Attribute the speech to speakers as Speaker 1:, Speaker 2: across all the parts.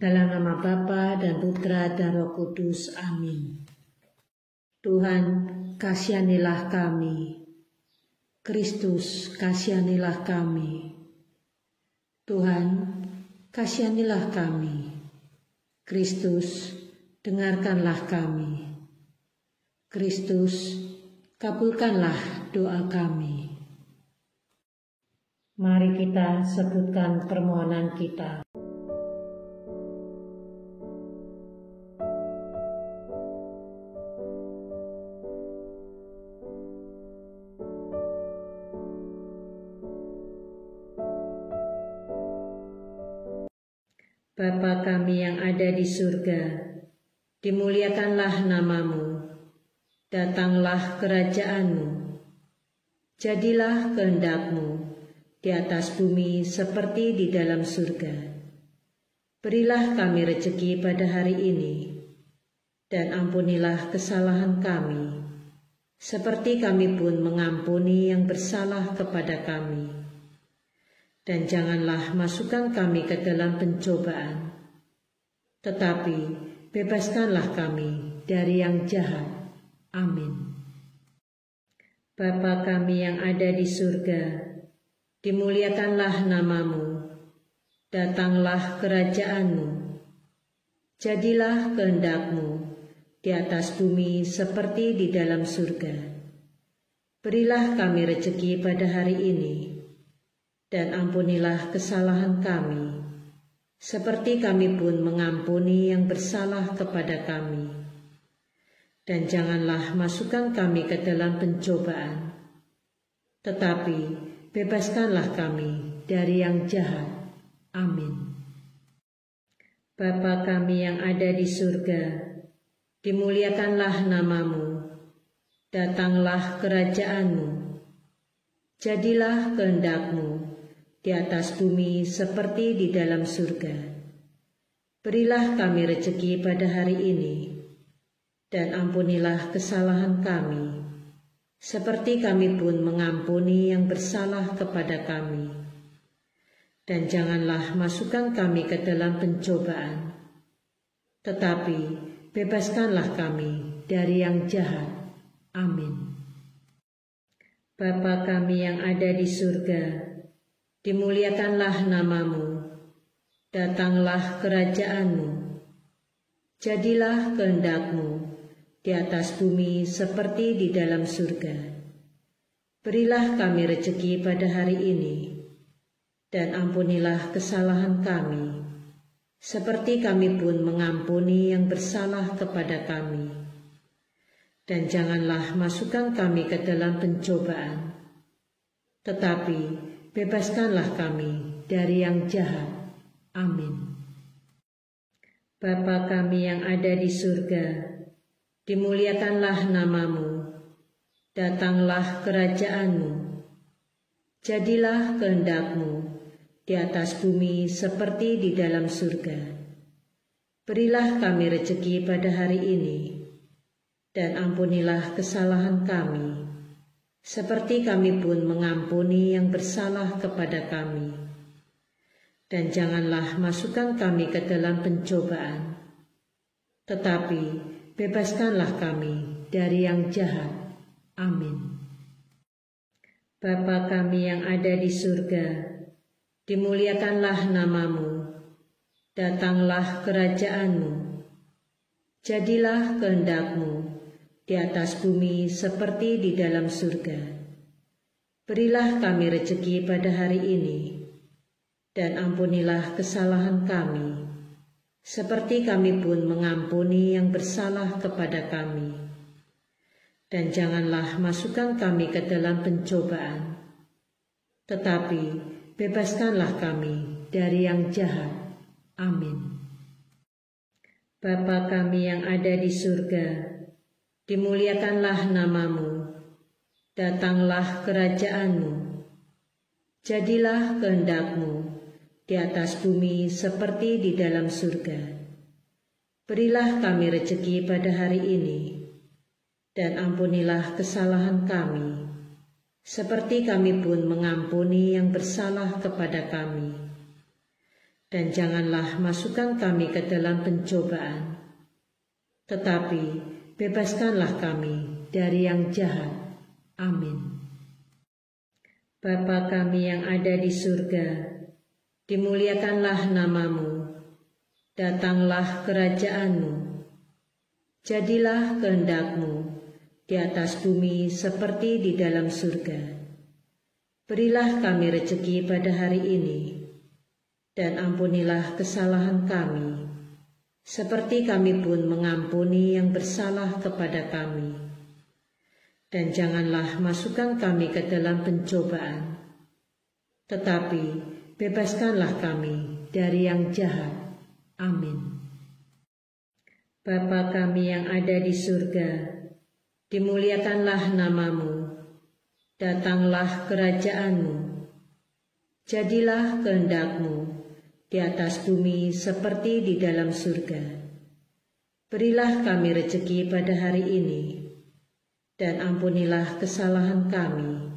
Speaker 1: Dalam nama Bapa dan Putra dan Roh Kudus. Amin. Tuhan, kasihanilah kami. Kristus, kasihanilah kami. Tuhan, kasihanilah kami. Kristus, dengarkanlah kami. Kristus, kabulkanlah doa kami. Mari kita sebutkan permohonan kita. Bapa kami yang ada di surga, dimuliakanlah namamu, datanglah kerajaan-Mu, jadilah kehendak-Mu di atas bumi seperti di dalam surga. Berilah kami rezeki pada hari ini, dan ampunilah kesalahan kami, seperti kami pun mengampuni yang bersalah kepada kami. Dan janganlah masukkan kami ke dalam pencobaan, tetapi bebaskanlah kami dari yang jahat. Amin. Bapa kami yang ada di surga, dimuliakanlah namamu, datanglah kerajaan-Mu, jadilah kehendak-Mu di atas bumi seperti di dalam surga. Berilah kami rezeki pada hari ini, dan ampunilah kesalahan kami, seperti kami pun mengampuni yang bersalah kepada kami. Dan janganlah masukkan kami ke dalam pencobaan, tetapi bebaskanlah kami dari yang jahat. Amin. Bapa kami yang ada di surga, dimuliakanlah namamu, datanglah kerajaan-Mu, jadilah kehendak-Mu di atas bumi seperti di dalam surga. Berilah kami rezeki pada hari ini, dan ampunilah kesalahan kami, seperti kami pun mengampuni yang bersalah kepada kami. Dan janganlah masukkan kami ke dalam pencobaan, tetapi bebaskanlah kami dari yang jahat. Amin. Bapa kami yang ada di surga, dimuliakanlah namamu, datanglah kerajaan-Mu, jadilah kehendak-Mu di atas bumi seperti di dalam surga. Berilah kami rezeki pada hari ini, dan ampunilah kesalahan kami, seperti kami pun mengampuni yang bersalah kepada kami. Dan janganlah masukkan kami ke dalam pencobaan, tetapi bebaskanlah kami dari yang jahat. Amin. Bapa kami yang ada di surga, dimuliakanlah namamu, datanglah kerajaan-Mu, jadilah kehendak-Mu di atas bumi seperti di dalam surga. Berilah kami rezeki pada hari ini, dan ampunilah kesalahan kami, seperti kami pun mengampuni yang bersalah kepada kami. Dan janganlah masukkan kami ke dalam pencobaan, tetapi bebaskanlah kami dari yang jahat. Amin. Bapa kami yang ada di surga, dimuliakanlah namamu, datanglah kerajaan-Mu, jadilah kehendak-Mu di atas bumi seperti di dalam surga. Berilah kami rezeki pada hari ini, dan ampunilah kesalahan kami, seperti kami pun mengampuni yang bersalah kepada kami. Dan janganlah masukkan kami ke dalam pencobaan, tetapi bebaskanlah kami dari yang jahat. Amin. Bapa kami yang ada di surga, dimuliakanlah namamu, datanglah kerajaan-Mu, jadilah kehendak-Mu di atas bumi seperti di dalam surga. Berilah kami rezeki pada hari ini, dan ampunilah kesalahan kami, seperti kami pun mengampuni yang bersalah kepada kami. dan janganlah masukkan kami ke dalam pencobaan, tetapi bebaskanlah kami dari yang jahat. Amin. Bapa kami yang ada di surga, dimuliakanlah namamu, datanglah kerajaan-Mu, jadilah kehendak-Mu di atas bumi seperti di dalam surga. Berilah kami rezeki pada hari ini, dan ampunilah kesalahan kami, seperti kami pun mengampuni yang bersalah kepada kami. Dan janganlah masukkan kami ke dalam pencobaan, tetapi bebaskanlah kami dari yang jahat. Amin. Bapa kami yang ada di surga, dimuliakanlah namamu, datanglah kerajaan-Mu, jadilah kehendak-Mu di atas bumi seperti di dalam surga. Berilah kami rezeki pada hari ini, dan ampunilah kesalahan kami,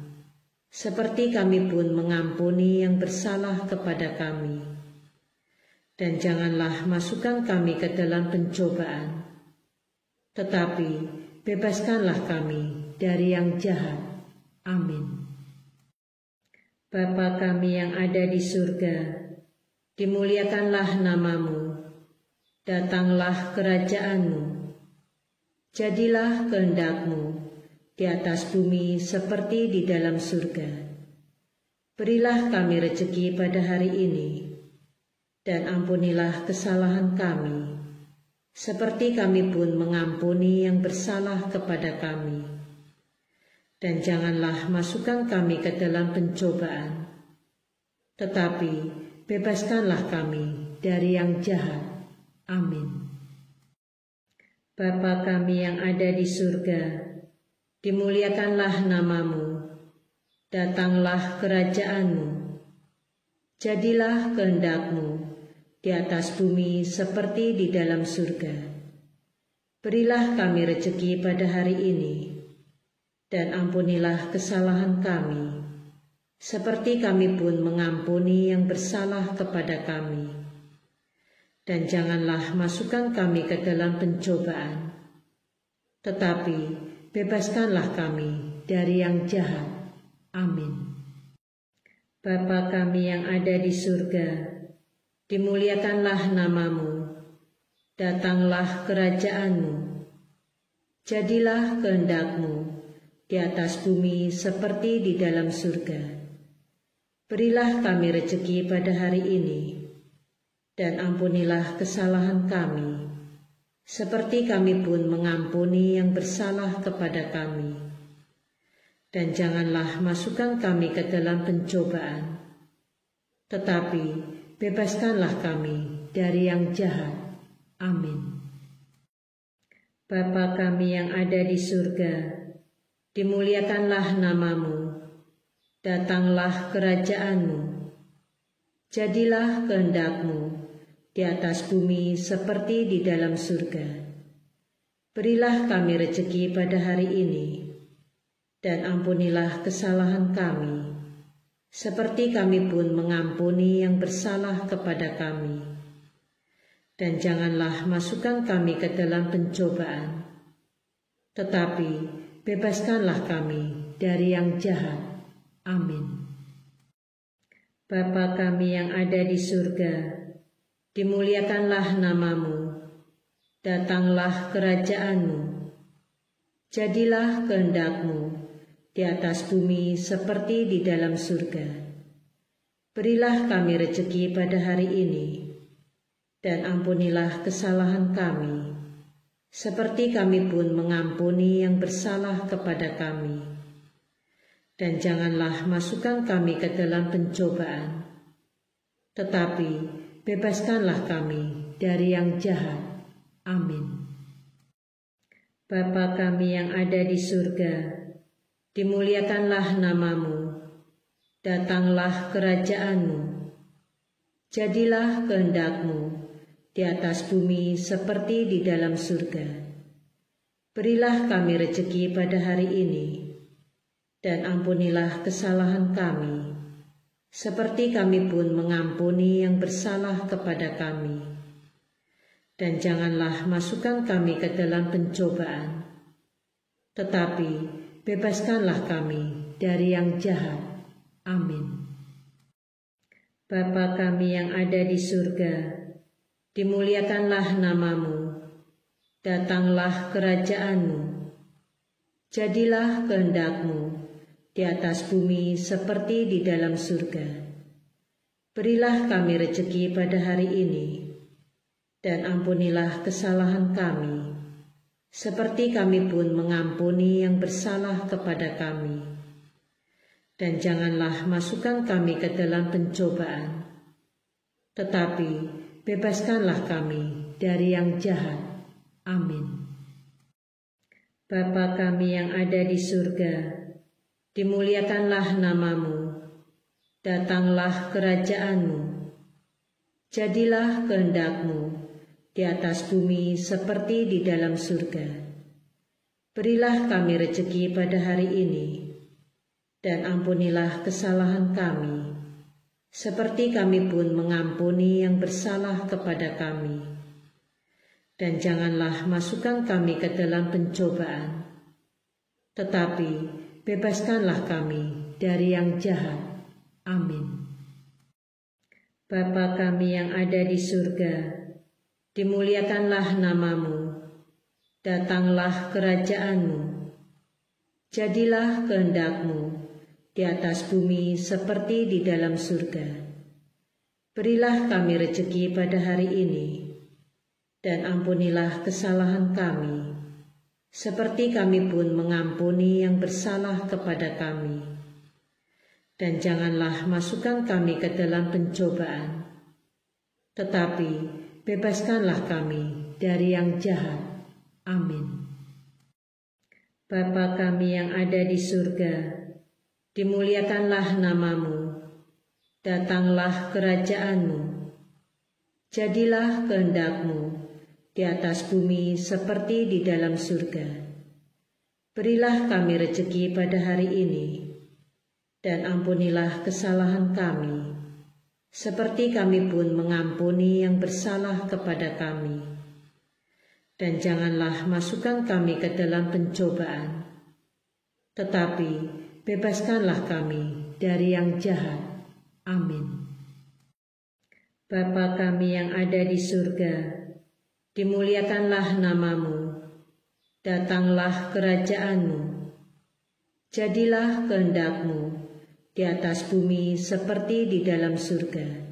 Speaker 1: seperti kami pun mengampuni yang bersalah kepada kami. Dan janganlah masukkan kami ke dalam pencobaan, tetapi bebaskanlah kami dari yang jahat. Amin. Bapa kami yang ada di surga, dimuliakanlah namamu, datanglah kerajaan-Mu, jadilah kehendak-Mu di atas bumi seperti di dalam surga. Berilah kami rezeki pada hari ini, dan ampunilah kesalahan kami, seperti kami pun mengampuni yang bersalah kepada kami. Dan janganlah masukkan kami ke dalam pencobaan, tetapi bebaskanlah kami dari yang jahat. Amin. Bapa kami yang ada di surga, dimuliakanlah namamu, datanglah kerajaan-Mu, jadilah kehendak-Mu di atas bumi seperti di dalam surga. Berilah kami rezeki pada hari ini, dan ampunilah kesalahan kami, seperti kami pun mengampuni yang bersalah kepada kami. Dan janganlah masukkan kami ke dalam pencobaan, tetapi bebaskanlah kami dari yang jahat. Amin. Bapa kami yang ada di surga, dimuliakanlah namamu, datanglah kerajaan-Mu, jadilah kehendak-Mu di atas bumi seperti di dalam surga. Berilah kami rezeki pada hari ini, dan ampunilah kesalahan kami, seperti kami pun mengampuni yang bersalah kepada kami. Dan janganlah masukkan kami ke dalam pencobaan, tetapi bebaskanlah kami dari yang jahat. Amin. Bapa kami yang ada di surga, dimuliakanlah namamu, datanglah kerajaan-Mu, jadilah kehendak-Mu di atas bumi seperti di dalam surga. Berilah kami rezeki pada hari ini, dan ampunilah kesalahan kami, seperti kami pun mengampuni yang bersalah kepada kami. Dan janganlah masukkan kami ke dalam pencobaan, tetapi bebaskanlah kami dari yang jahat. Amin. Bapa kami yang ada di surga, dimuliakanlah namamu, datanglah kerajaan-Mu, jadilah kehendak-Mu di atas bumi seperti di dalam surga. Berilah kami rezeki pada hari ini, dan ampunilah kesalahan kami, seperti kami pun mengampuni yang bersalah kepada kami. Dan janganlah masukkan kami ke dalam pencobaan, tetapi bebaskanlah kami dari yang jahat. Amin. Bapa kami yang ada di surga, dimuliakanlah namamu, datanglah kerajaan-Mu, jadilah kehendak-Mu di atas bumi seperti di dalam surga. Berilah kami rezeki pada hari ini, dan ampunilah kesalahan kami, seperti kami pun mengampuni yang bersalah kepada kami. Dan janganlah masukkan kami ke dalam pencobaan, tetapi bebaskanlah kami dari yang jahat. Amin. Bapa kami yang ada di surga, dimuliakanlah namamu, datanglah kerajaan-Mu, jadilah kehendak-Mu di atas bumi seperti di dalam surga. Berilah kami rezeki pada hari ini, dan ampunilah kesalahan kami, seperti kami pun mengampuni yang bersalah kepada kami. Dan janganlah masukkan kami ke dalam pencobaan, tetapi bebaskanlah kami dari yang jahat. Amin. Bapa kami yang ada di surga, dimuliakanlah namamu, datanglah kerajaan-Mu, jadilah kehendak-Mu di atas bumi seperti di dalam surga. Berilah kami rezeki pada hari ini, dan ampunilah kesalahan kami, seperti kami pun mengampuni yang bersalah kepada kami. Dan janganlah masukkan kami ke dalam pencobaan, tetapi bebaskanlah kami dari yang jahat. Amin. Bapa kami yang ada di surga, dimuliakanlah namamu, datanglah kerajaan-Mu, jadilah kehendak-Mu di atas bumi seperti di dalam surga. Berilah kami rezeki pada hari ini, dan ampunilah kesalahan kami, seperti kami pun mengampuni yang bersalah kepada kami. Dan janganlah masukkan kami ke dalam pencobaan, tetapi bebaskanlah kami dari yang jahat. Amin. Bapa kami yang ada di surga, dimuliakanlah namamu, datanglah kerajaan-Mu, jadilah kehendak-Mu di atas bumi seperti di dalam surga. Berilah kami rezeki pada hari ini, dan ampunilah kesalahan kami, seperti kami pun mengampuni yang bersalah kepada kami. Dan janganlah masukkan kami ke dalam pencobaan, tetapi bebaskanlah kami dari yang jahat. Amin. Bapa kami yang ada di surga, dimuliakanlah namamu, datanglah kerajaan-Mu, jadilah kehendak-Mu di atas bumi seperti di dalam surga.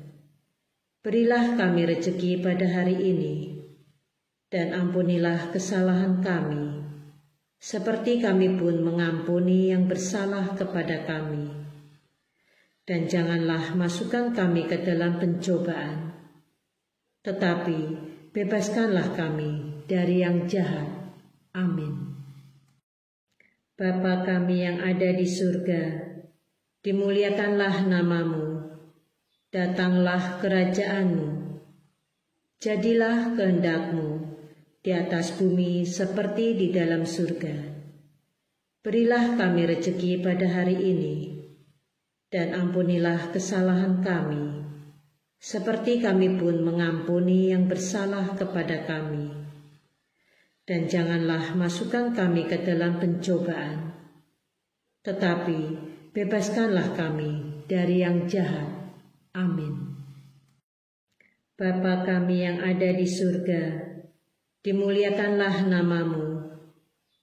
Speaker 1: Berilah kami rezeki pada hari ini, dan ampunilah kesalahan kami, seperti kami pun mengampuni yang bersalah kepada kami. Dan janganlah masukkan kami ke dalam pencobaan, tetapi bebaskanlah kami dari yang jahat. Amin. Bapa kami yang ada di surga, dimuliakanlah namamu, datanglah kerajaan-Mu, jadilah kehendak-Mu di atas bumi seperti di dalam surga. Berilah kami rezeki pada hari ini, dan ampunilah kesalahan kami, seperti kami pun mengampuni yang bersalah kepada kami. Dan janganlah masukkan kami ke dalam pencobaan, tetapi bebaskanlah kami dari yang jahat. Amin. Bapa kami yang ada di surga, dimuliakanlah namamu,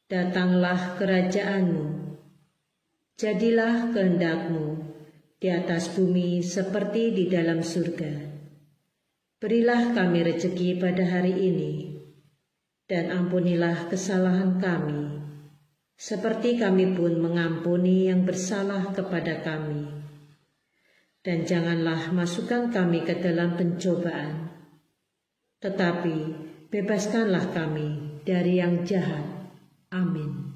Speaker 1: datanglah kerajaan-Mu, jadilah kehendak-Mu di atas bumi seperti di dalam surga. Berilah kami rezeki pada hari ini, dan ampunilah kesalahan kami, seperti kami pun mengampuni yang bersalah kepada kami. Dan janganlah masukkan kami ke dalam pencobaan, tetapi bebaskanlah kami dari yang jahat. Amin.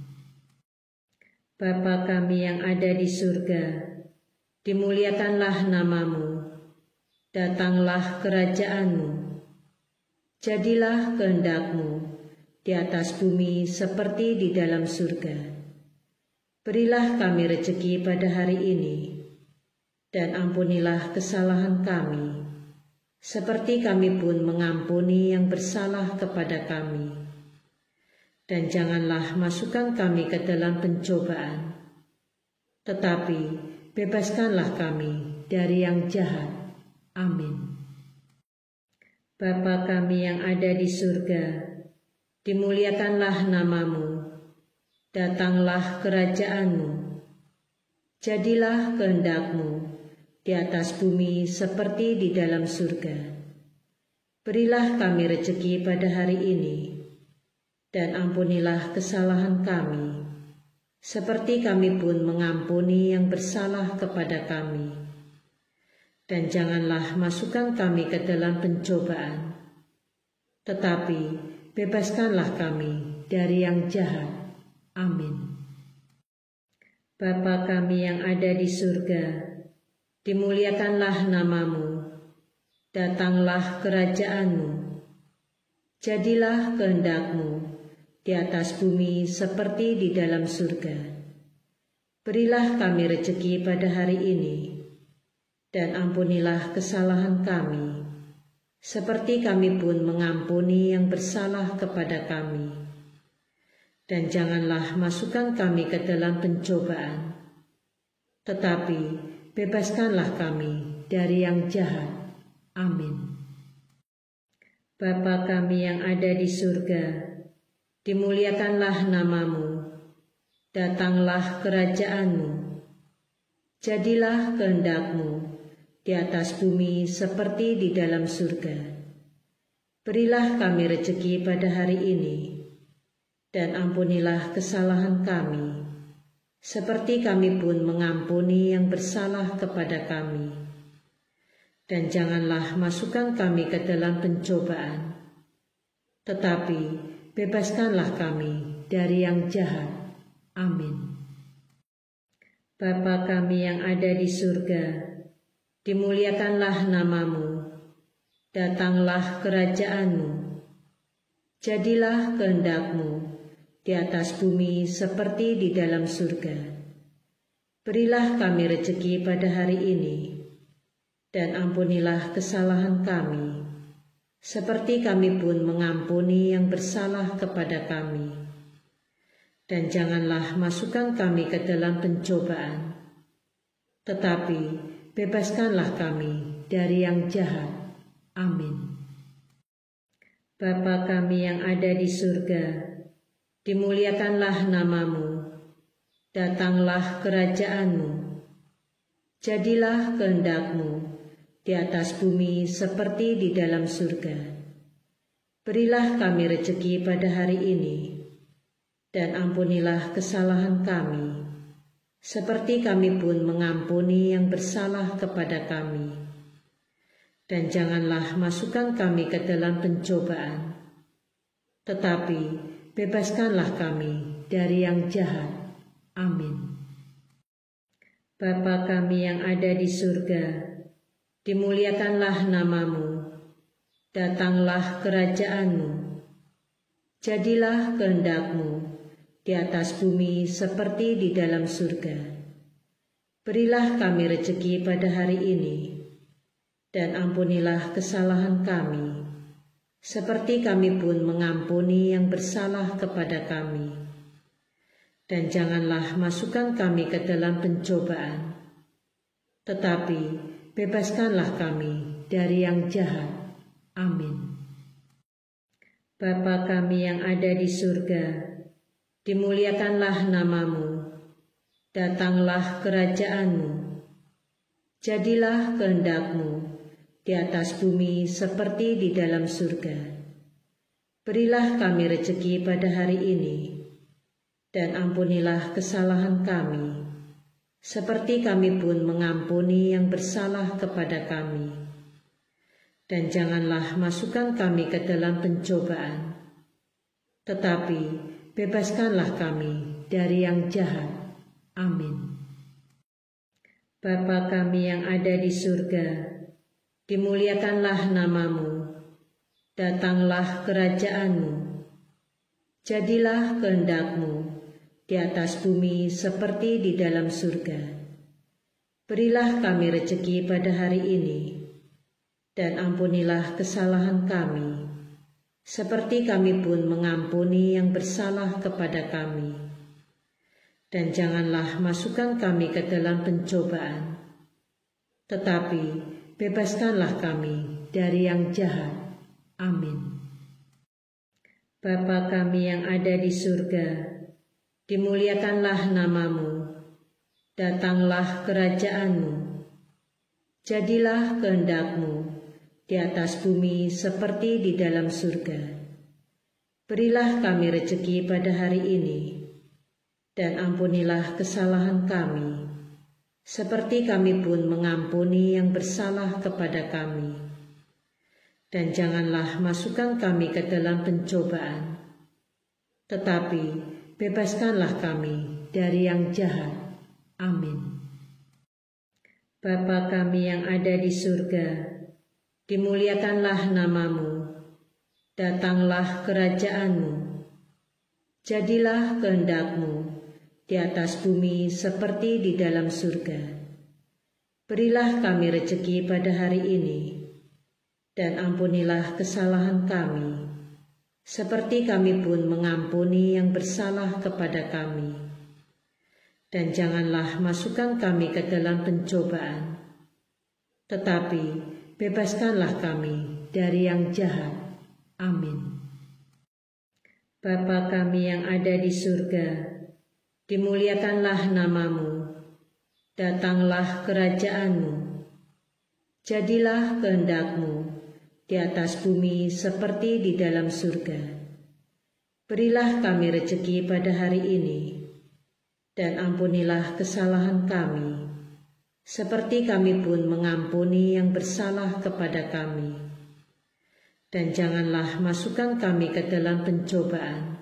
Speaker 1: Bapa kami yang ada di surga, dimuliakanlah namamu, datanglah kerajaan-Mu, jadilah kehendak-Mu di atas bumi seperti di dalam surga. Berilah kami rezeki pada hari ini, dan ampunilah kesalahan kami, seperti kami pun mengampuni yang bersalah kepada kami. Dan janganlah masukkan kami ke dalam pencobaan, tetapi bebaskanlah kami dari yang jahat. Amin. Bapa kami yang ada di surga, dimuliakanlah namamu, datanglah kerajaanmu, jadilah kehendakmu di atas bumi seperti di dalam surga. Berilah kami rezeki pada hari ini, dan ampunilah kesalahan kami, seperti kami pun mengampuni yang bersalah kepada kami. Dan janganlah masukkan kami ke dalam pencobaan, tetapi bebaskanlah kami dari yang jahat. Amin. Bapa kami yang ada di surga, dimuliakanlah namamu, datanglah kerajaanmu, jadilah kehendakmu di atas bumi seperti di dalam surga. Berilah kami rezeki pada hari ini, dan ampunilah kesalahan kami, seperti kami pun mengampuni yang bersalah kepada kami. Dan janganlah masukkan kami ke dalam pencobaan, tetapi bebaskanlah kami dari yang jahat. Amin. Bapa kami yang ada di surga, dimuliakanlah namamu, datanglah kerajaanmu, jadilah kehendakmu di atas bumi seperti di dalam surga. Berilah kami rezeki pada hari ini, dan ampunilah kesalahan kami, seperti kami pun mengampuni yang bersalah kepada kami. Dan janganlah masukkan kami ke dalam pencobaan, tetapi bebaskanlah kami dari yang jahat. Amin. Bapa kami yang ada di surga, dimuliakanlah namamu, datanglah kerajaanmu, jadilah kehendakmu di atas bumi seperti di dalam surga. Berilah kami rezeki pada hari ini, dan ampunilah kesalahan kami, seperti kami pun mengampuni yang bersalah kepada kami. Dan janganlah masukkan kami ke dalam pencobaan, tetapi bebaskanlah kami dari yang jahat. Amin. Bapa kami yang ada di surga, dimuliakanlah namamu, datanglah kerajaanmu, jadilah kehendakmu di atas bumi seperti di dalam surga. Berilah kami rezeki pada hari ini, dan ampunilah kesalahan kami, seperti kami pun mengampuni yang bersalah kepada kami. Dan janganlah masukkan kami ke dalam pencobaan, tetapi bebaskanlah kami dari yang jahat. Amin. Bapa kami yang ada di surga, dimuliakanlah namamu, datanglah kerajaanmu, jadilah kehendakmu di atas bumi seperti di dalam surga. Berilah kami rezeki pada hari ini, dan ampunilah kesalahan kami, seperti kami pun mengampuni yang bersalah kepada kami. Dan janganlah masukkan kami ke dalam pencobaan, tetapi bebaskanlah kami dari yang jahat. Amin. Bapa kami yang ada di surga, dimuliakanlah namamu, datanglah kerajaanmu, jadilah kehendakmu di atas bumi seperti di dalam surga. Berilah kami rezeki pada hari ini, dan ampunilah kesalahan kami, seperti kami pun mengampuni yang bersalah kepada kami. Dan janganlah masukkan kami ke dalam pencobaan, tetapi bebaskanlah kami dari yang jahat. Amin. Bapa kami yang ada di surga, dimuliakanlah namamu, datanglah kerajaanmu, jadilah kehendakmu di atas bumi seperti di dalam surga. Berilah kami rezeki pada hari ini, dan ampunilah kesalahan kami, seperti kami pun mengampuni yang bersalah kepada kami. Dan janganlah masukkan kami ke dalam pencobaan, tetapi bebaskanlah kami dari yang jahat. Amin. Bapa kami yang ada di surga, dimuliakanlah nama-Mu. Datanglah kerajaan-Mu, jadilah kehendak-Mu di atas bumi seperti di dalam surga. Berilah kami rezeki pada hari ini, dan ampunilah kesalahan kami, seperti kami pun mengampuni yang bersalah kepada kami. Dan janganlah masukkan kami ke dalam pencobaan, tetapi bebaskanlah kami dari yang jahat. Amin. Bapa kami yang ada di surga, dimuliakanlah nama-Mu, datanglah kerajaan-Mu, jadilah kehendak-Mu di atas bumi seperti di dalam surga. Berilah kami rezeki pada hari ini, dan ampunilah kesalahan kami, seperti kami pun mengampuni yang bersalah kepada kami. Dan janganlah masukkan kami ke dalam pencobaan, tetapi bebaskanlah kami dari yang jahat. Amin. Bapa kami yang ada di surga, dimuliakanlah nama-Mu, datanglah kerajaan-Mu, jadilah kehendak-Mu di atas bumi seperti di dalam surga. Berilah kami rezeki pada hari ini, dan ampunilah kesalahan kami, seperti kami pun mengampuni yang bersalah kepada kami. Dan janganlah masukkan kami ke dalam pencobaan,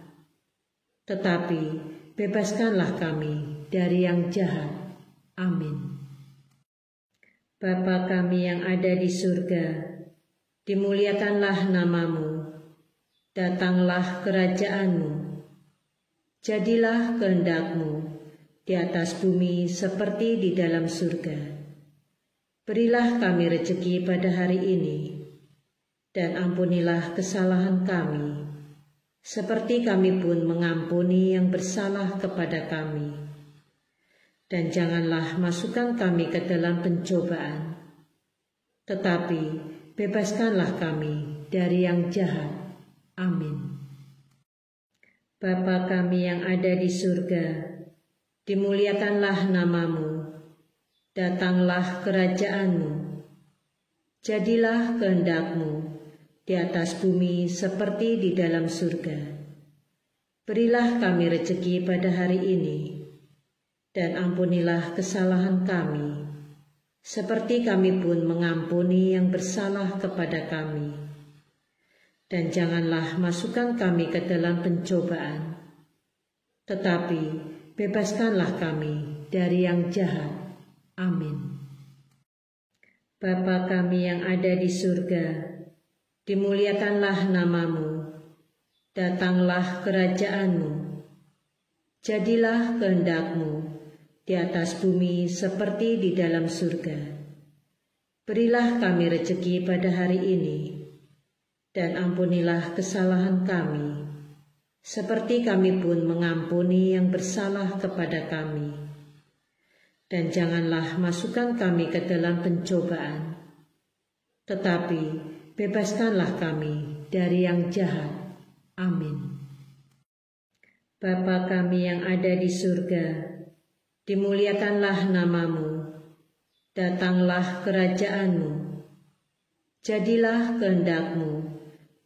Speaker 1: tetapi bebaskanlah kami dari yang jahat. Amin. Bapa kami yang ada di surga, dimuliakanlah nama-Mu, datanglah kerajaan-Mu, jadilah kehendak-Mu di atas bumi seperti di dalam surga. Berilah kami rezeki pada hari ini, dan ampunilah kesalahan kami, seperti kami pun mengampuni yang bersalah kepada kami. Dan janganlah masukkan kami ke dalam pencobaan, tetapi bebaskanlah kami dari yang jahat. Amin. Bapa kami yang ada di surga, dimuliakanlah nama-Mu, datanglah kerajaan-Mu, jadilah kehendak-Mu di atas bumi seperti di dalam surga. Berilah kami rezeki pada hari ini, dan ampunilah kesalahan kami, seperti kami pun mengampuni yang bersalah kepada kami. Dan janganlah masukkan kami ke dalam pencobaan, tetapi bebaskanlah kami dari yang jahat. Amin. Bapa kami yang ada di surga, dimuliakanlah nama-Mu, datanglah kerajaan-Mu, jadilah kehendak-Mu di atas bumi seperti di dalam surga. Berilah kami rezeki pada hari ini, dan ampunilah kesalahan kami, seperti kami pun mengampuni yang bersalah kepada kami. Dan janganlah masukkan kami ke dalam pencobaan, tetapi bebaskanlah kami dari yang jahat. Amin. Bapa kami yang ada di surga, dimuliakanlah nama-Mu, datanglah kerajaan-Mu, jadilah kehendak-Mu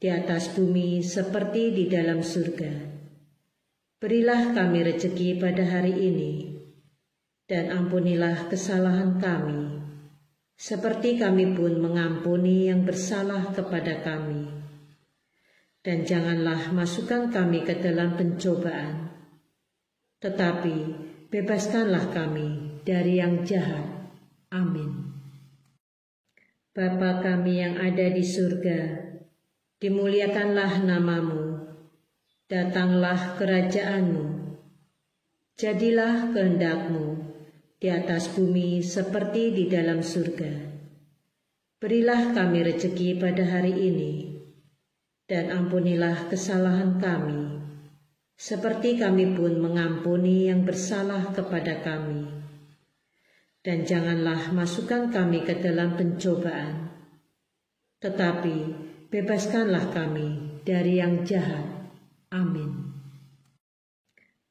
Speaker 1: di atas bumi seperti di dalam surga. Berilah kami rezeki pada hari ini, dan ampunilah kesalahan kami, seperti kami pun mengampuni yang bersalah kepada kami. Dan janganlah masukkan kami ke dalam pencobaan, tetapi bebaskanlah kami dari yang jahat. Amin. Bapa kami yang ada di surga, dimuliakanlah nama-Mu, datanglah kerajaan-Mu, jadilah kehendak-Mu di atas bumi seperti di dalam surga. Berilah kami rezeki pada hari ini, dan ampunilah kesalahan kami, seperti kami pun mengampuni yang bersalah kepada kami. Dan janganlah masukkan kami ke dalam pencobaan, tetapi bebaskanlah kami dari yang jahat. Amin.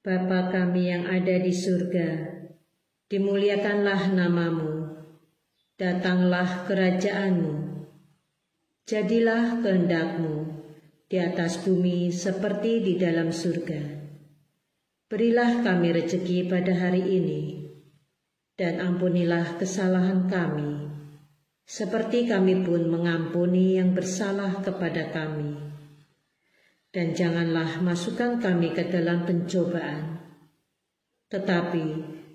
Speaker 1: Bapa kami yang ada di surga, dimuliakanlah namamu, datanglah kerajaan-Mu, jadilah kehendak-Mu di atas bumi seperti di dalam surga. Berilah kami rezeki pada hari ini, dan ampunilah kesalahan kami, seperti kami pun mengampuni yang bersalah kepada kami. Dan janganlah masukkan kami ke dalam pencobaan, tetapi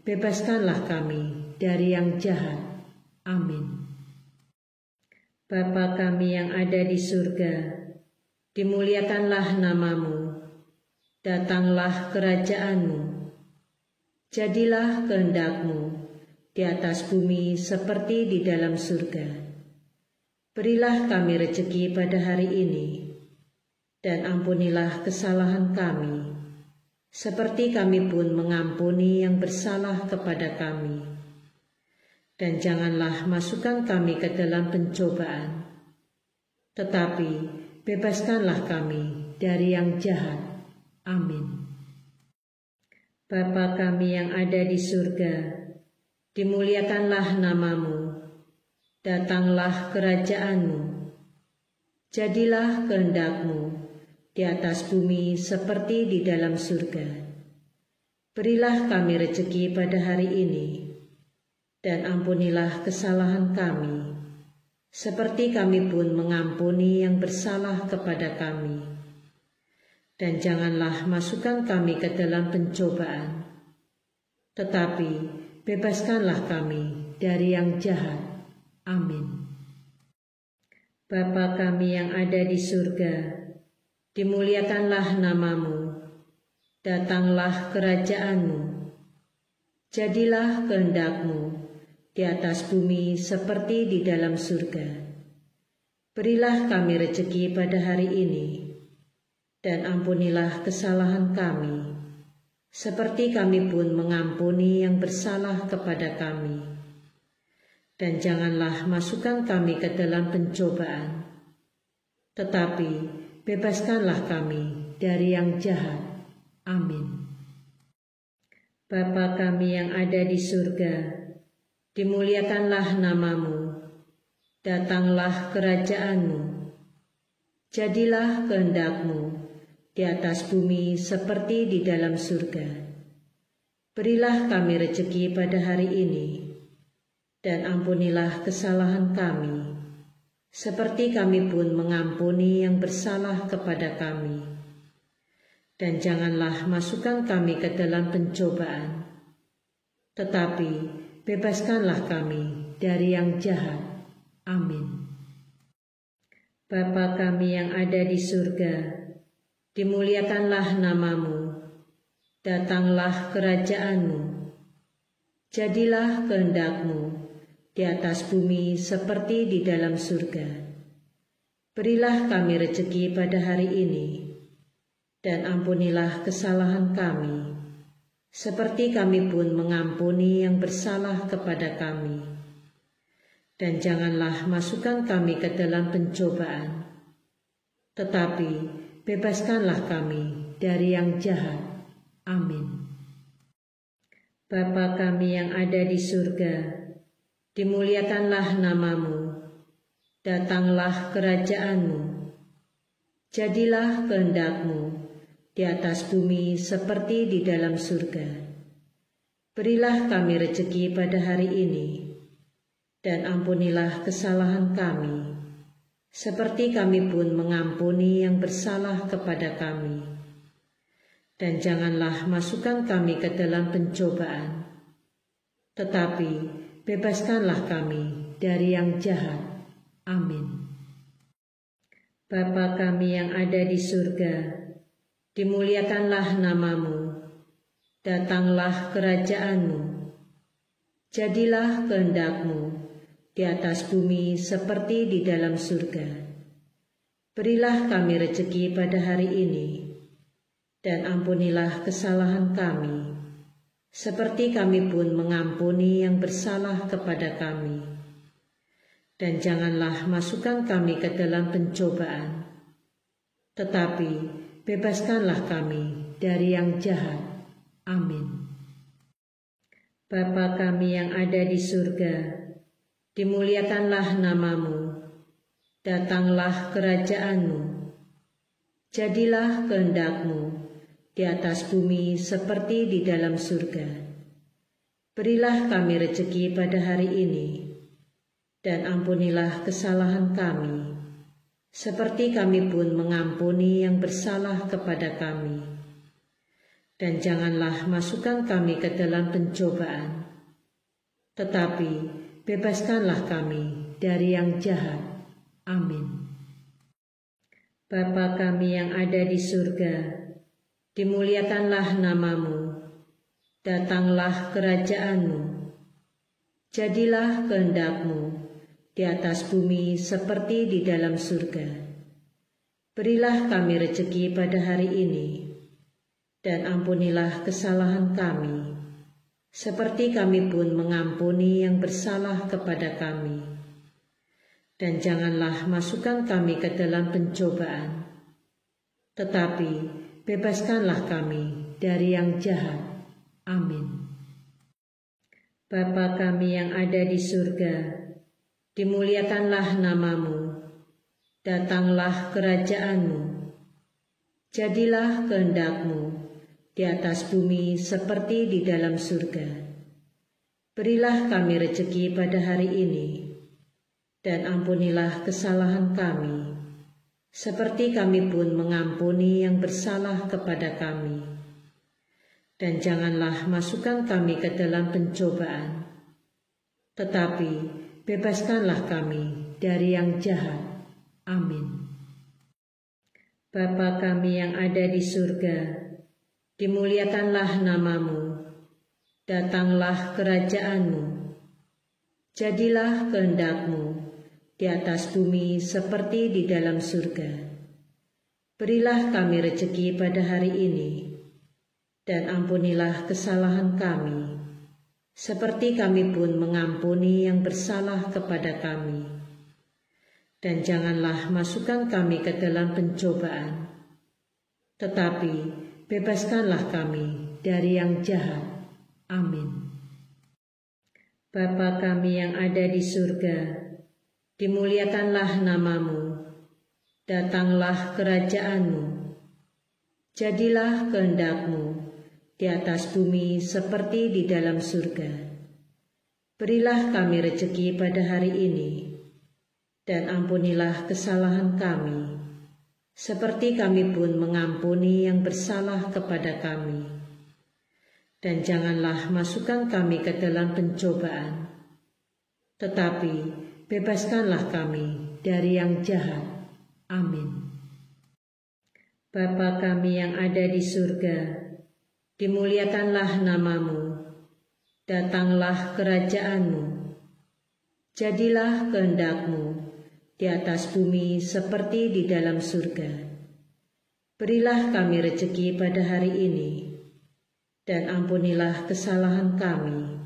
Speaker 1: bebaskanlah kami dari yang jahat. Amin. Bapa kami yang ada di surga, dimuliakanlah namamu, datanglah kerajaan-Mu, jadilah kehendak-Mu di atas bumi seperti di dalam surga. Berilah kami rezeki pada hari ini, dan ampunilah kesalahan kami, seperti kami pun mengampuni yang bersalah kepada kami. Dan janganlah masukkan kami ke dalam pencobaan, tetapi bebaskanlah kami dari yang jahat. Amin. Bapa kami yang ada di surga, dimuliakanlah namamu, datanglah kerajaan-Mu, jadilah kehendak-Mu di atas bumi seperti di dalam surga. Berilah kami rezeki pada hari ini, dan ampunilah kesalahan kami, seperti kami pun mengampuni yang bersalah kepada kami. Dan janganlah masukkan kami ke dalam pencobaan, tetapi bebaskanlah kami dari yang jahat. Amin. Bapa kami yang ada di surga, dimuliakanlah namamu, datanglah kerajaan-Mu, jadilah kehendak-Mu di atas bumi seperti di dalam surga. Berilah kami rezeki pada hari ini, dan ampunilah kesalahan kami, seperti kami pun mengampuni yang bersalah kepada kami. Dan janganlah masukkan kami ke dalam pencobaan, tetapi bebaskanlah kami dari yang jahat. Amin. Bapa kami yang ada di surga, dimuliakanlah namamu, datanglah kerajaan-Mu, jadilah kehendak-Mu di atas bumi seperti di dalam surga. Berilah kami rezeki pada hari ini, dan ampunilah kesalahan kami, seperti kami pun mengampuni yang bersalah kepada kami. Dan janganlah masukkan kami ke dalam pencobaan, tetapi bebaskanlah kami dari yang jahat. Amin. Bapa kami yang ada di surga, dimuliakanlah namamu, datanglah kerajaan-Mu, jadilah kehendak-Mu di atas bumi seperti di dalam surga. Berilah kami rezeki pada hari ini, dan ampunilah kesalahan kami, seperti kami pun mengampuni yang bersalah kepada kami. Dan janganlah masukkan kami ke dalam pencobaan, tetapi bebaskanlah kami dari yang jahat. Amin. Bapa kami yang ada di surga, dimuliakanlah namamu, datanglah kerajaan-Mu, jadilah kehendak-Mu di atas bumi seperti di dalam surga. Berilah kami rezeki pada hari ini, dan ampunilah kesalahan kami, seperti kami pun mengampuni yang bersalah kepada kami. Dan janganlah masukkan kami ke dalam pencobaan, tetapi bebaskanlah kami dari yang jahat. Amin. Bapa kami yang ada di surga, dimuliakanlah namamu, datanglah kerajaan-Mu, Jadilah kehendak-Mu di atas bumi seperti di dalam surga. Berilah kami rezeki pada hari ini, dan ampunilah kesalahan kami, seperti kami pun mengampuni yang bersalah kepada kami. Dan janganlah masukkan kami ke dalam pencobaan, tetapi bebaskanlah kami dari yang jahat. Amin. Bapa kami yang ada di surga, dimuliakanlah nama-Mu, datanglah kerajaan-Mu, jadilah kehendak-Mu di atas bumi seperti di dalam surga. Berilah kami rezeki pada hari ini, dan ampunilah kesalahan kami, seperti kami pun mengampuni yang bersalah kepada kami. Dan janganlah masukkan kami ke dalam pencobaan, tetapi bebaskanlah kami dari yang jahat. Amin. Bapa kami yang ada di surga, dimuliakanlah nama-Mu, datanglah kerajaan-Mu, jadilah kehendak-Mu di atas bumi seperti di dalam surga. Berilah kami rezeki pada hari ini, dan ampunilah kesalahan kami, seperti kami pun mengampuni yang bersalah kepada kami. Dan janganlah masukkan kami ke dalam pencobaan, tetapi bebaskanlah kami dari yang jahat. Amin. Bapa kami yang ada di surga, dimuliakanlah nama-Mu, datanglah kerajaan-Mu, jadilah kehendak-Mu di atas bumi seperti di dalam surga. Berilah kami rezeki pada hari ini, dan ampunilah kesalahan kami, seperti kami pun mengampuni yang bersalah kepada kami. Dan janganlah masukkan kami ke dalam pencobaan, tetapi bebaskanlah kami dari yang jahat. Amin. Bapa kami yang ada di surga, dimuliakanlah nama-Mu, datanglah kerajaan-Mu, jadilah kehendak-Mu di atas bumi seperti di dalam surga. Berilah kami rezeki pada hari ini, dan ampunilah kesalahan kami, seperti kami pun mengampuni yang bersalah kepada kami. Dan janganlah masukkan kami ke dalam pencobaan, tetapi bebaskanlah kami dari yang jahat. Amin. Bapa kami yang ada di surga, dimuliakanlah nama-Mu, datanglah kerajaan-Mu, jadilah kehendak-Mu di atas bumi seperti di dalam surga. Berilah kami rezeki pada hari ini, dan ampunilah kesalahan kami, seperti kami pun mengampuni yang bersalah kepada kami. Dan janganlah masukkan kami ke dalam pencobaan, tetapi bebaskanlah kami dari yang jahat. Amin. Bapa kami yang ada di surga, dimuliakanlah nama-Mu, datanglah kerajaan-Mu, jadilah kehendak-Mu di atas bumi seperti di dalam surga. Berilah kami rezeki pada hari ini, dan ampunilah kesalahan kami,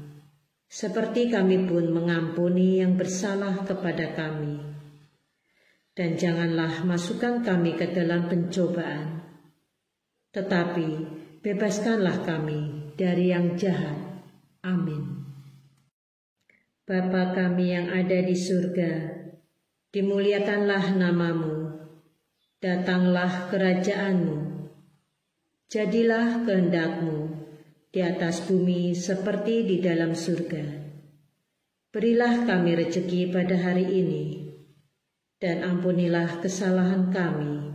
Speaker 1: seperti kami pun mengampuni yang bersalah kepada kami. Dan janganlah masukkan kami ke dalam pencobaan, tetapi bebaskanlah kami dari yang jahat. Amin. Bapa kami yang ada di surga, dimuliakanlah nama-Mu, datanglah kerajaan-Mu, jadilah kehendak-Mu di atas bumi seperti di dalam surga. Berilah kami rezeki pada hari ini, dan ampunilah kesalahan kami,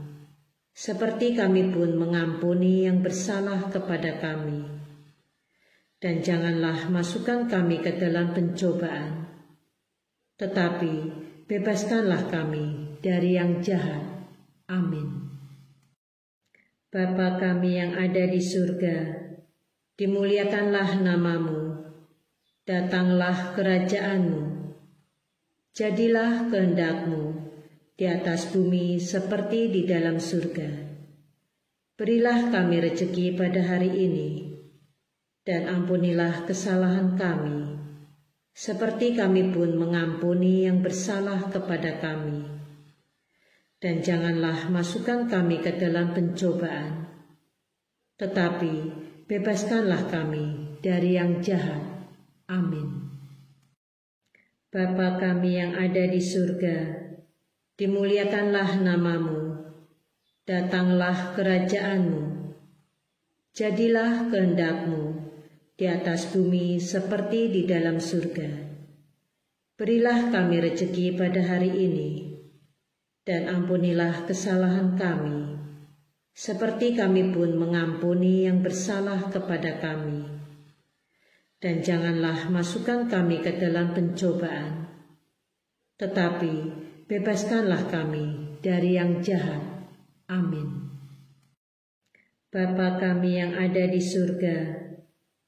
Speaker 1: seperti kami pun mengampuni yang bersalah kepada kami. Dan janganlah masukkan kami ke dalam pencobaan, tetapi bebaskanlah kami dari yang jahat. Amin. Bapa kami yang ada di surga, dimuliakanlah nama-Mu, Datanglah kerajaan-Mu. Jadilah kehendak-Mu di atas bumi seperti di dalam surga. Berilah kami rezeki pada hari ini, dan ampunilah kesalahan kami, seperti kami pun mengampuni yang bersalah kepada kami. Dan janganlah masukkan kami ke dalam pencobaan, tetapi bebaskanlah kami dari yang jahat. Amin. Bapa kami yang ada di surga, dimuliakanlah nama-Mu, datanglah kerajaan-Mu, jadilah kehendak-Mu di atas bumi seperti di dalam surga. Berilah kami rezeki pada hari ini, dan ampunilah kesalahan kami, seperti kami pun mengampuni yang bersalah kepada kami. Dan janganlah masukkan kami ke dalam pencobaan, tetapi bebaskanlah kami dari yang jahat. Amin. Bapa kami yang ada di surga,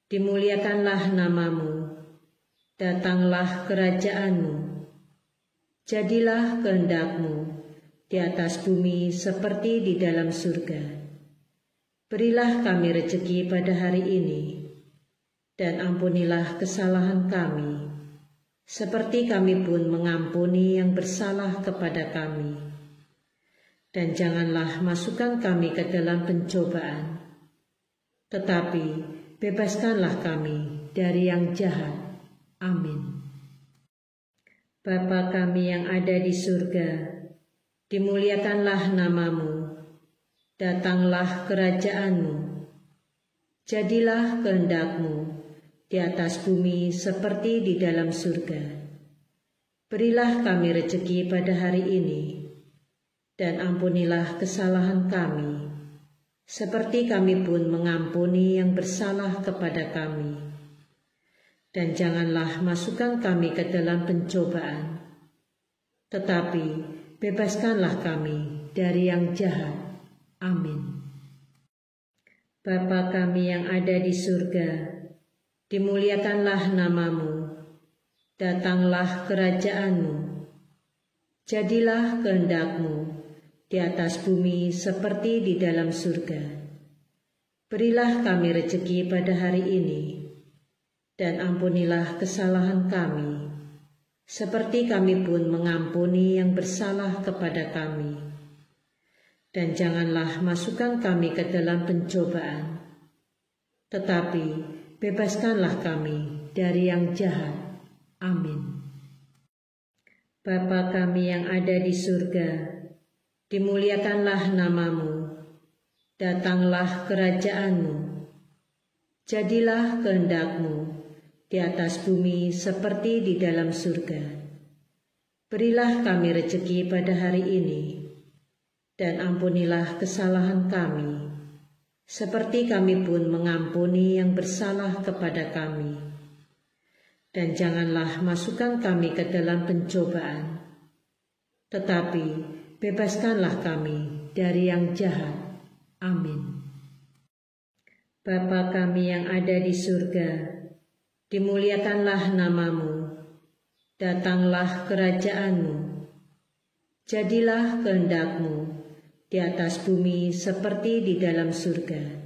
Speaker 1: dimuliakanlah nama-Mu, datanglah kerajaan-Mu, jadilah kehendak-Mu di atas bumi seperti di dalam surga. Berilah kami rezeki pada hari ini, dan ampunilah kesalahan kami, seperti kami pun mengampuni yang bersalah kepada kami. Dan janganlah masukkan kami ke dalam pencobaan, tetapi bebaskanlah kami dari yang jahat. Amin. Bapa kami yang ada di surga, dimuliakanlah nama-Mu, datanglah kerajaan-Mu, jadilah kehendak-Mu di atas bumi seperti di dalam surga. Berilah kami rezeki pada hari ini, dan ampunilah kesalahan kami, seperti kami pun mengampuni yang bersalah kepada kami. Dan janganlah masukkan kami ke dalam pencobaan, tetapi bebaskanlah kami dari yang jahat. Amin. Bapa kami yang ada di surga, dimuliakanlah nama-Mu, datanglah kerajaan-Mu, jadilah kehendak-Mu di atas bumi seperti di dalam surga. Berilah kami rezeki pada hari ini, dan ampunilah kesalahan kami, seperti kami pun mengampuni yang bersalah kepada kami. Dan janganlah masukkan kami ke dalam pencobaan, tetapi bebaskanlah kami dari yang jahat. Amin. Bapa kami yang ada di surga, dimuliakanlah nama-Mu, datanglah kerajaan-Mu, jadilah kehendak-Mu di atas bumi seperti di dalam surga. Berilah kami rezeki pada hari ini, dan ampunilah kesalahan kami, seperti kami pun mengampuni yang bersalah kepada kami. Dan janganlah masukkan kami ke dalam pencobaan, tetapi bebaskanlah kami dari yang jahat. Amin. Bapa kami yang ada di surga, dimuliakanlah nama-Mu, datanglah kerajaan-Mu, jadilah kehendak-Mu di atas bumi seperti di dalam surga.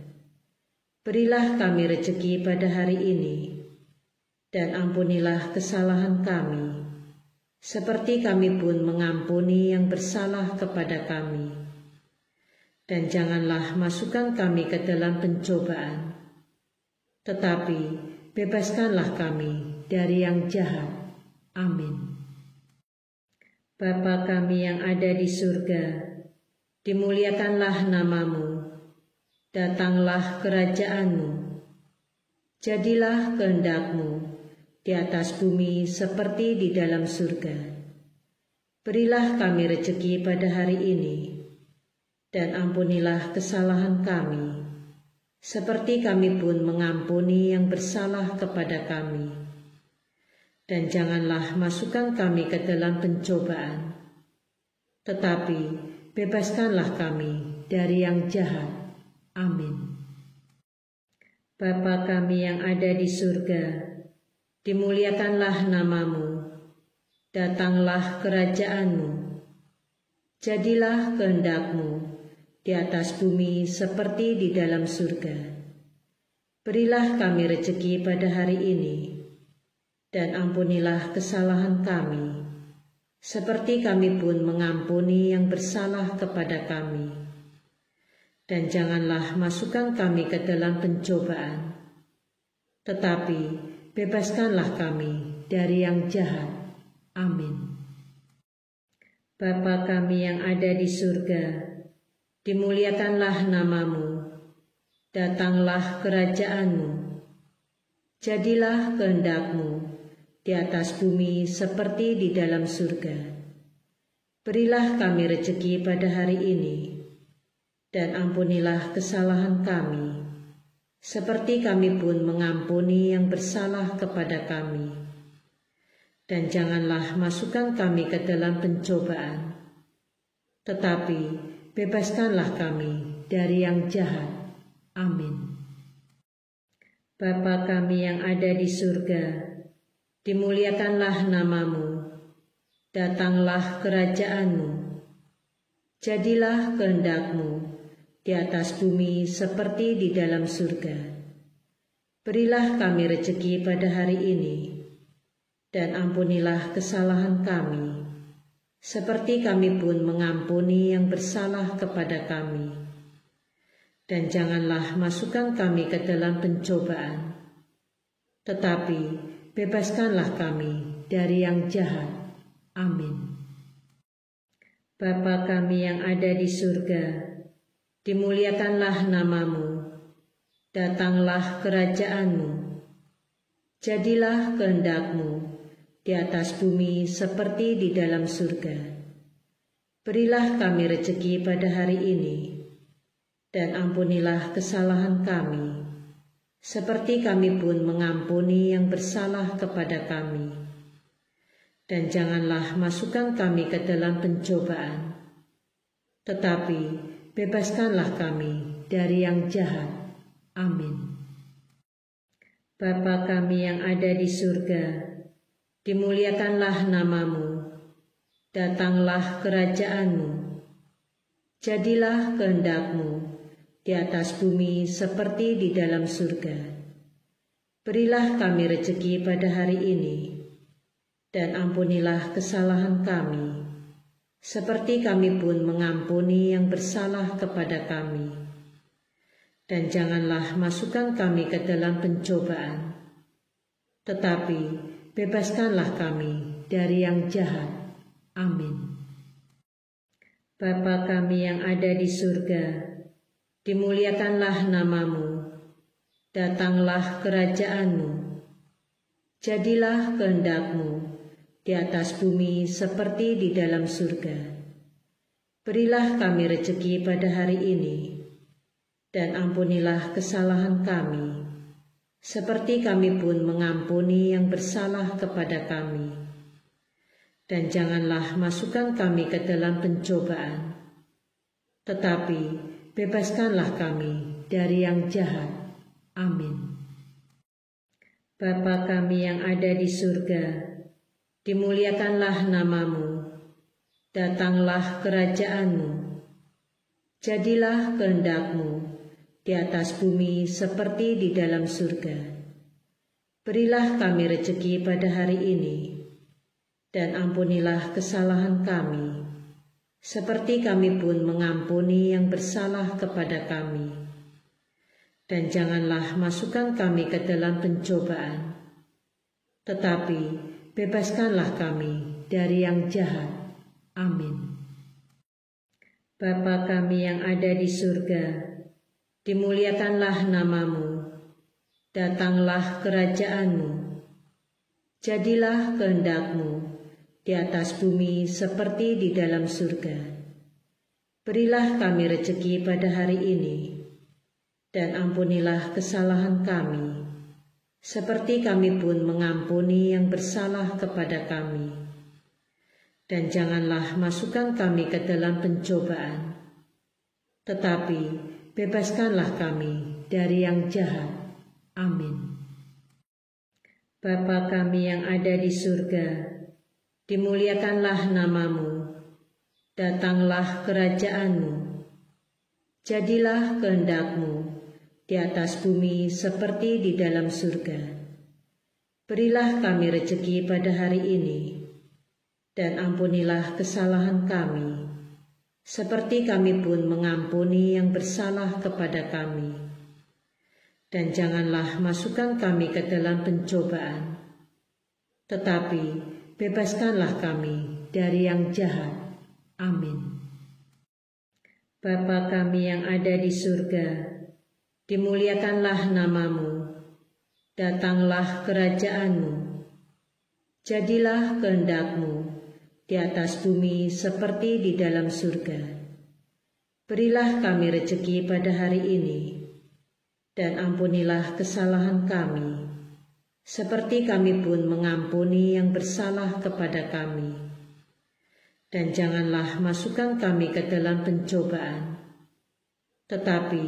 Speaker 1: Berilah kami rezeki pada hari ini, dan ampunilah kesalahan kami, seperti kami pun mengampuni yang bersalah kepada kami. Dan janganlah masukkan kami ke dalam pencobaan, tetapi bebaskanlah kami dari yang jahat. Amin. Bapa kami yang ada di surga, dimuliakanlah nama-Mu, datanglah kerajaan-Mu, jadilah kehendak-Mu di atas bumi seperti di dalam surga. Berilah kami rezeki pada hari ini, dan ampunilah kesalahan kami, seperti kami pun mengampuni yang bersalah kepada kami. Dan janganlah masukkan kami ke dalam pencobaan, tetapi bebaskanlah kami dari yang jahat. Amin. Bapa kami yang ada di surga, dimuliakanlah namamu, datanglah kerajaan-Mu, jadilah kehendak-Mu di atas bumi seperti di dalam surga. Berilah kami rezeki pada hari ini, dan ampunilah kesalahan kami, seperti kami pun mengampuni yang bersalah kepada kami. Dan janganlah masukkan kami ke dalam pencobaan, tetapi bebaskanlah kami dari yang jahat. Amin. Bapa kami yang ada di surga, dimuliakanlah namamu, datanglah kerajaan-Mu, jadilah kehendak-Mu di atas bumi seperti di dalam surga. Berilah kami rezeki pada hari ini, dan ampunilah kesalahan kami, seperti kami pun mengampuni yang bersalah kepada kami. Dan janganlah masukkan kami ke dalam pencobaan, tetapi bebaskanlah kami dari yang jahat. Amin. Bapa kami yang ada di surga, dimuliakanlah namamu, datanglah kerajaan-Mu, jadilah kehendak-Mu di atas bumi seperti di dalam surga. Berilah kami rezeki pada hari ini, dan ampunilah kesalahan kami, seperti kami pun mengampuni yang bersalah kepada kami. Dan janganlah masukkan kami ke dalam pencobaan, tetapi bebaskanlah kami dari yang jahat. Amin. Bapa kami yang ada di surga, dimuliakanlah namamu, datanglah kerajaan-Mu, jadilah kehendak-Mu di atas bumi seperti di dalam surga. Berilah kami rezeki pada hari ini, dan ampunilah kesalahan kami, seperti kami pun mengampuni yang bersalah kepada kami. Dan janganlah masukkan kami ke dalam pencobaan, tetapi bebaskanlah kami dari yang jahat. Amin. Bapa kami yang ada di surga, dimuliakanlah namamu, datanglah kerajaan-Mu, jadilah kehendak-Mu di atas bumi seperti di dalam surga. Berilah kami rezeki pada hari ini, dan ampunilah kesalahan kami, seperti kami pun mengampuni yang bersalah kepada kami. Dan janganlah masukkan kami ke dalam pencobaan, tetapi bebaskanlah kami dari yang jahat. Amin. Bapa kami yang ada di surga, dimuliakanlah namamu, datanglah kerajaan-Mu, jadilah kehendak-Mu di atas bumi seperti di dalam surga. Berilah kami rezeki pada hari ini, dan ampunilah kesalahan kami, seperti kami pun mengampuni yang bersalah kepada kami. Dan janganlah masukkan kami ke dalam pencobaan, tetapi bebaskanlah kami dari yang jahat. Amin. Bapa kami yang ada di surga, dimuliakanlah namamu, datanglah kerajaan-Mu, jadilah kehendak-Mu di atas bumi seperti di dalam surga. Berilah kami rezeki pada hari ini, dan ampunilah kesalahan kami, seperti kami pun mengampuni yang bersalah kepada kami. Dan janganlah masukkan kami ke dalam pencobaan, tetapi bebaskanlah kami dari yang jahat. Amin. Bapa kami yang ada di surga, dimuliakanlah namamu, datanglah kerajaan-Mu, jadilah kehendak-Mu di atas bumi seperti di dalam surga. Berilah kami rezeki pada hari ini, dan ampunilah kesalahan kami, seperti kami pun mengampuni yang bersalah kepada kami. Dan janganlah masukkan kami ke dalam pencobaan, tetapi bebaskanlah kami dari yang jahat. Amin. Bapa kami yang ada di surga, dimuliakanlah namamu, datanglah kerajaan-Mu, jadilah kehendak-Mu di atas bumi seperti di dalam surga. Berilah kami rejeki pada hari ini, dan ampunilah kesalahan kami, seperti kami pun mengampuni yang bersalah kepada kami. Dan janganlah masukkan kami ke dalam pencobaan, tetapi bebaskanlah kami dari yang jahat. Amin. Bapa kami yang ada di surga, dimuliakanlah namamu, datanglah kerajaan-Mu, jadilah kehendak-Mu di atas bumi seperti di dalam surga. Berilah kami rejeki pada hari ini, dan ampunilah kesalahan kami, seperti kami pun mengampuni yang bersalah kepada kami. Dan janganlah masukkan kami ke dalam pencobaan, tetapi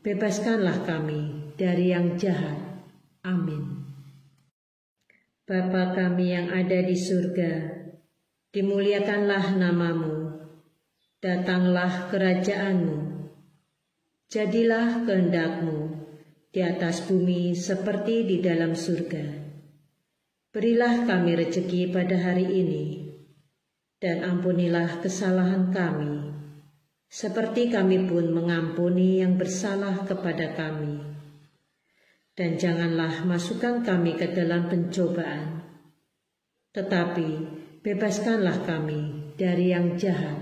Speaker 1: bebaskanlah kami dari yang jahat. Amin. Bapa kami yang ada di surga, dimuliakanlah namamu, datanglah kerajaan-Mu, jadilah kehendak-Mu di atas bumi seperti di dalam surga. Berilah kami rejeki pada hari ini, dan ampunilah kesalahan kami, seperti kami pun mengampuni yang bersalah kepada kami. Dan janganlah masukkan kami ke dalam pencobaan, tetapi bebaskanlah kami dari yang jahat.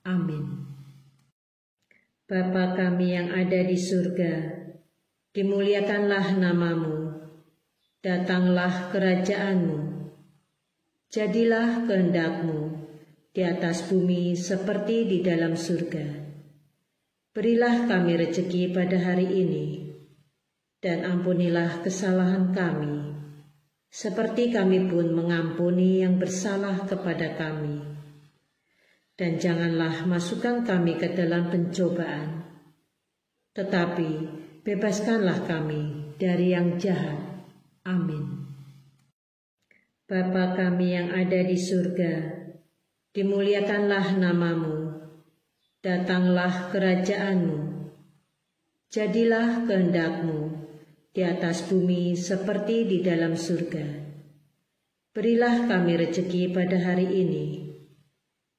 Speaker 1: Amin. Bapa kami yang ada di surga, dimuliakanlah namamu, datanglah kerajaan-Mu, jadilah kehendak-Mu di atas bumi seperti di dalam surga. Berilah kami rejeki pada hari ini, dan ampunilah kesalahan kami, seperti kami pun mengampuni yang bersalah kepada kami. Dan janganlah masukkan kami ke dalam pencobaan, tetapi bebaskanlah kami dari yang jahat. Amin. Bapa kami yang ada di surga, dimuliakanlah namamu, datanglah kerajaan-Mu, jadilah kehendak-Mu di atas bumi seperti di dalam surga. Berilah kami rejeki pada hari ini,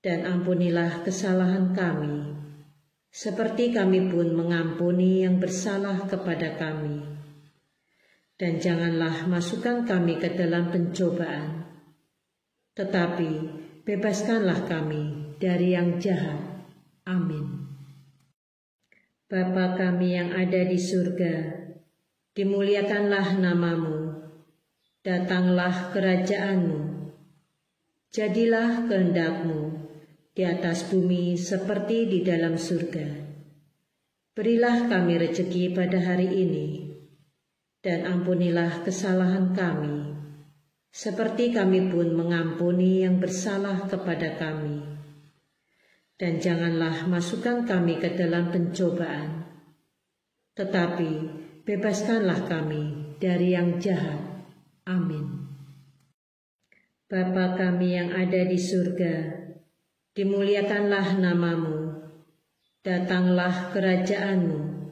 Speaker 1: dan ampunilah kesalahan kami, seperti kami pun mengampuni yang bersalah kepada kami. Dan janganlah masukkan kami ke dalam pencobaan, tetapi bebaskanlah kami dari yang jahat. Amin. Bapa kami yang ada di surga, dimuliakanlah namamu, datanglah kerajaan-Mu, jadilah kehendak-Mu di atas bumi seperti di dalam surga. Berilah kami rejeki pada hari ini, dan ampunilah kesalahan kami, seperti kami pun mengampuni yang bersalah kepada kami. Dan janganlah masukkan kami ke dalam pencobaan, tetapi bebaskanlah kami dari yang jahat. Amin. Bapa kami yang ada di surga, dimuliakanlah namamu, datanglah kerajaan-Mu,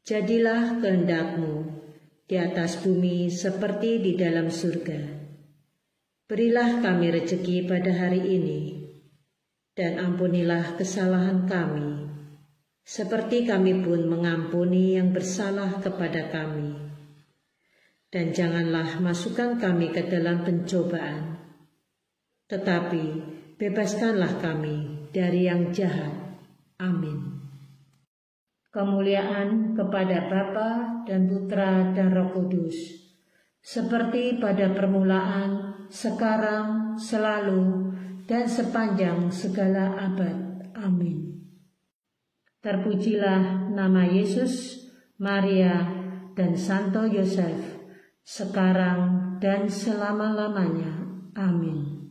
Speaker 1: jadilah kehendak-Mu di atas bumi seperti di dalam surga. Berilah kami rejeki pada hari ini, dan ampunilah kesalahan kami, seperti kami pun mengampuni yang bersalah kepada kami. Dan janganlah masukkan kami ke dalam pencobaan, tetapi bebaskanlah kami dari yang jahat. Amin. Kemuliaan kepada Bapa dan Putra dan Roh Kudus, seperti pada permulaan, sekarang, selalu, dan sepanjang segala abad. Amin. Terpujilah nama Yesus, Maria, dan Santo Yosef, sekarang dan selama-lamanya. Amin.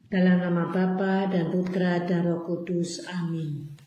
Speaker 1: Dalam nama Bapa dan Putra dan Roh Kudus. Amin.